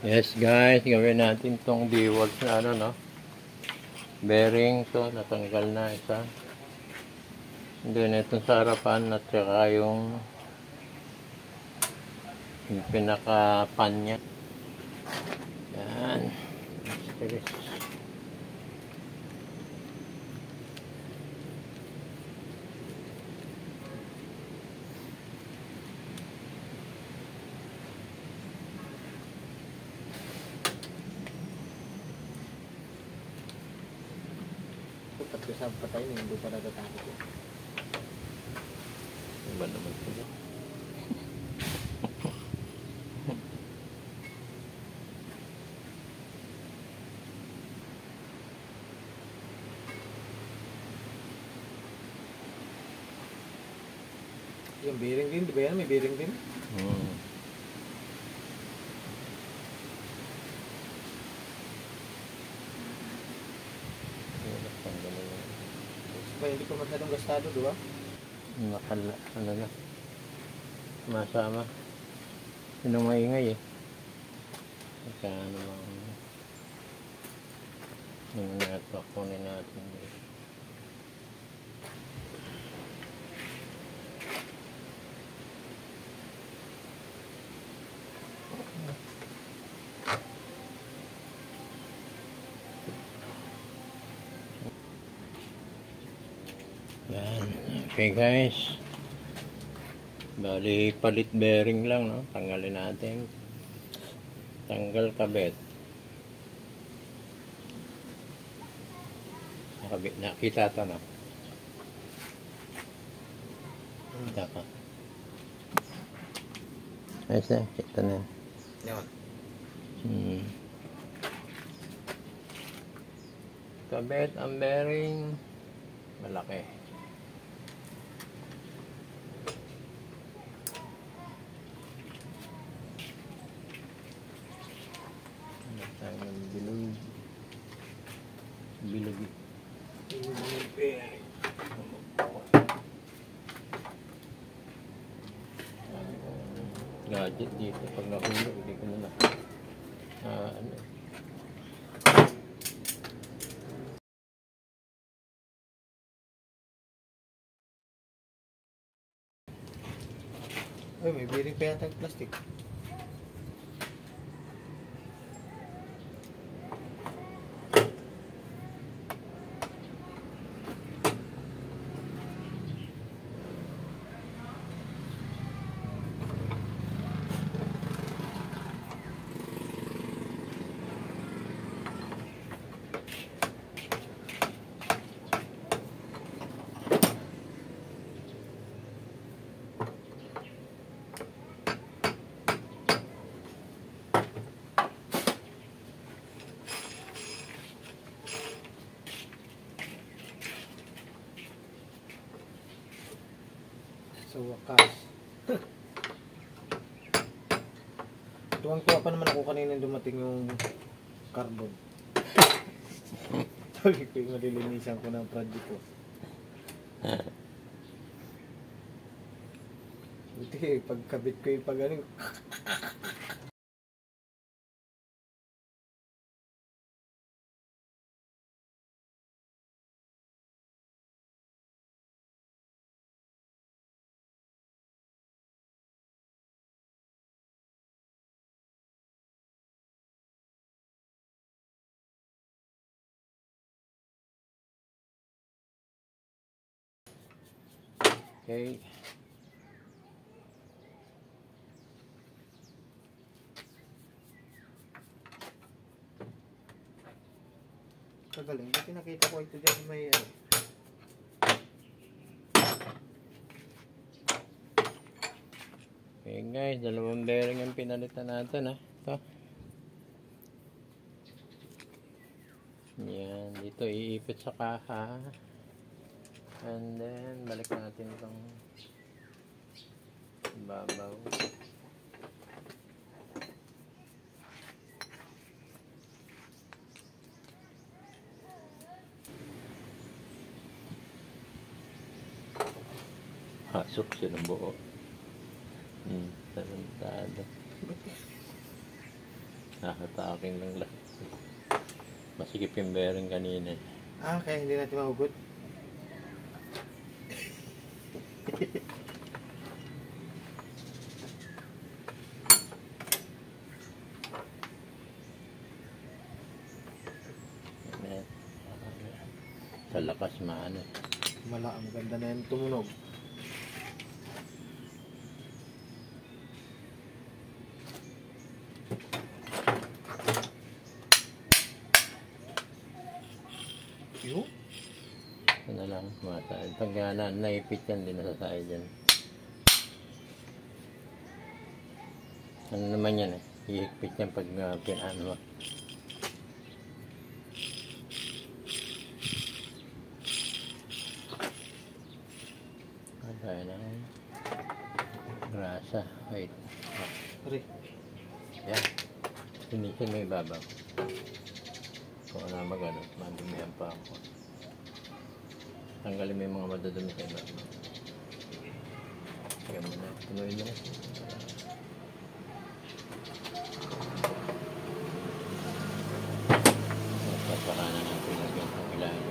Yes guys, gawin natin tong D-Walls na ano no. Bearing to, natanggal na isa. Then itong sa harapan at saka yung pinaka-pan niya. Yan. Pagkasama pa tayo, hindi pa natatakot ko. Ano ba naman ito? Yung bearing din, di ba yan? May bearing din? Hindi pa masyadong gastado, di ba? Ano na? Masama. Sinong maingay eh. Ano lang. Yung network kunin natin. Yan. Okay guys. Bali palit bearing lang no. Tanggalin natin. Tanggal kabit. Nakabit na. Kita ito no. Kita ka. Ayos na. Kita na. Yan. Kabit ang bearing. Malaki. Bilog. Gadget dito pag nahulog hindi ko na ano. Ay, may bearing pa yata yung plastic. So, wakas. Tuwang-tuwa pa naman ako kanina dumating yung carbon. Sabi ko yung malilinisan ko ng project ko. Buti, pagkabit ko yung pag-aning. Okay. Kagaling, buti nakita ko ito dyan may Okay guys, dalawang bearing ang pinalitan natin ha. Ito. Yan, dito iipit sa kaha. And then, balik natin itong babaw. Hasok siya ng buo. Tarantado. Nakataking lang lang. Masikip yung bearing kanina. Kaya hindi natin mahugot. Sa lakas maano. Ang ganda na yung tumunog. Yo? Ito na lang, masahid. Pag naipit yan, di nasasahid yan. Ano naman yan eh, hihigpit yan pag pinano mo. Kaya na grasa, wait. Pare. Yan, sinisin mo yung babaw. Kung ano magano, madumihan pa ako. Tanggalin mo yung mga madadumi sa iba. Kaya mo na, tunuin mo na. Papakanan natin lagyan ng ilalim.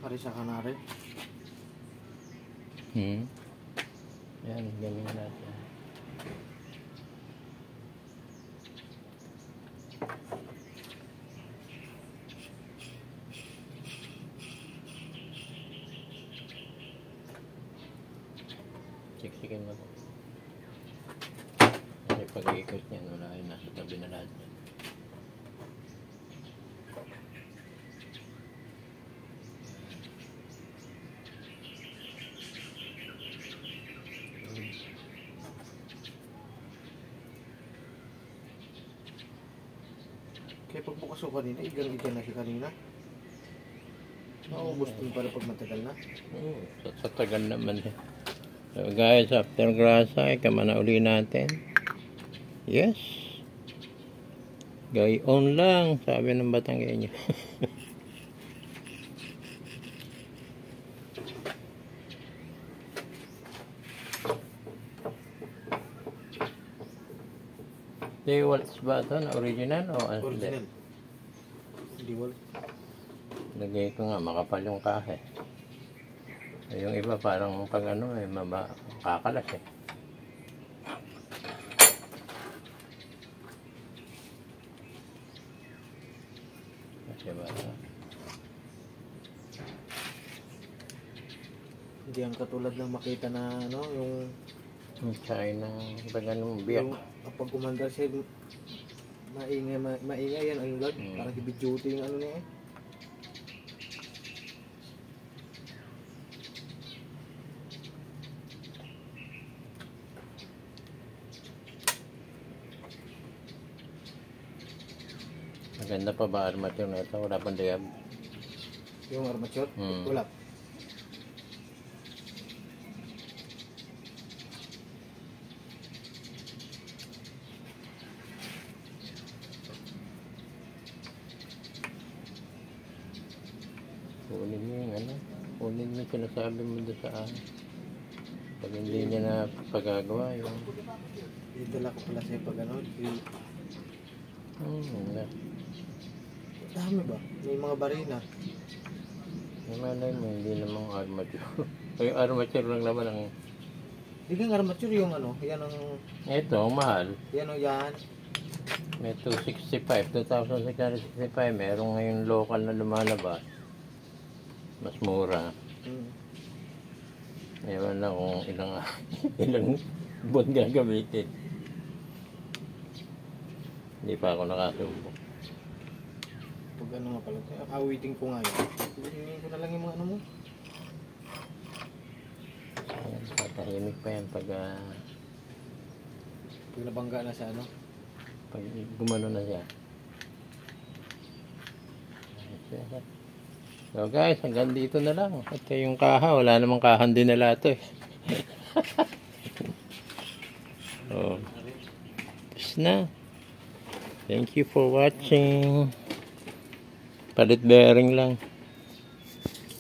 Pare sa kanare. Yan, ganyan natin. Siksikin mo. Kasi pag-iikot niyan, wala yun, nasa tabi na lahat. Kaya pagbukas ko kanina, igang-igang na siya kanina. Naubos din pala pag matagal na. Sa tagal naman eh. So guys, after grasa, ikama na uli natin. Yes. Gayon lang, sabi ng Batanggenyo. Waltz ba ito? Original o ano? Original. Hindi wal. Lagay ko nga, makapal yung kahe. Yung iba parang pag ano eh, kakalas eh. Kasi ba ito? Hindi ang katulad ng makita na ano, yung China, pag ano, biyak. yung kapag umandar siya, maingay yan ang lag. Parang heavy duty yung ano niya eh. Maganda pa ba armature na ito? Wala pang dayab? Yung armature, wala. Kunin mo yung ano, kunin mo yung sinasabi mo doon sa pag hindi niya na pagagawa yung Idala ko pala sa'yo pag ano, wala. dami ba? May mga barina. Yung malay mo, hindi namang armature. Yung armature lang naman ang Hindi kang armature yung ano, yan ang, ito, ang mahal. yan o yan. May 265, 2,665. Merong ngayon local na lumalabas. Mas mura. Ewan lang kung ilang buwan gagamitin. Hindi pa ako nakasubok. Pag ano nga pala, awiting ko nga yun. Hingin ko na lang yung mga ano mo. Ayan, tatahimik pa yan pag Pag nabangga na sa ano. pag gumano na siya. So guys, hanggang dito na lang. Ito yung kaha, wala namang kahan din nila ito eh. Oh. Tapos na. Thank you for watching. Palit bearing lang.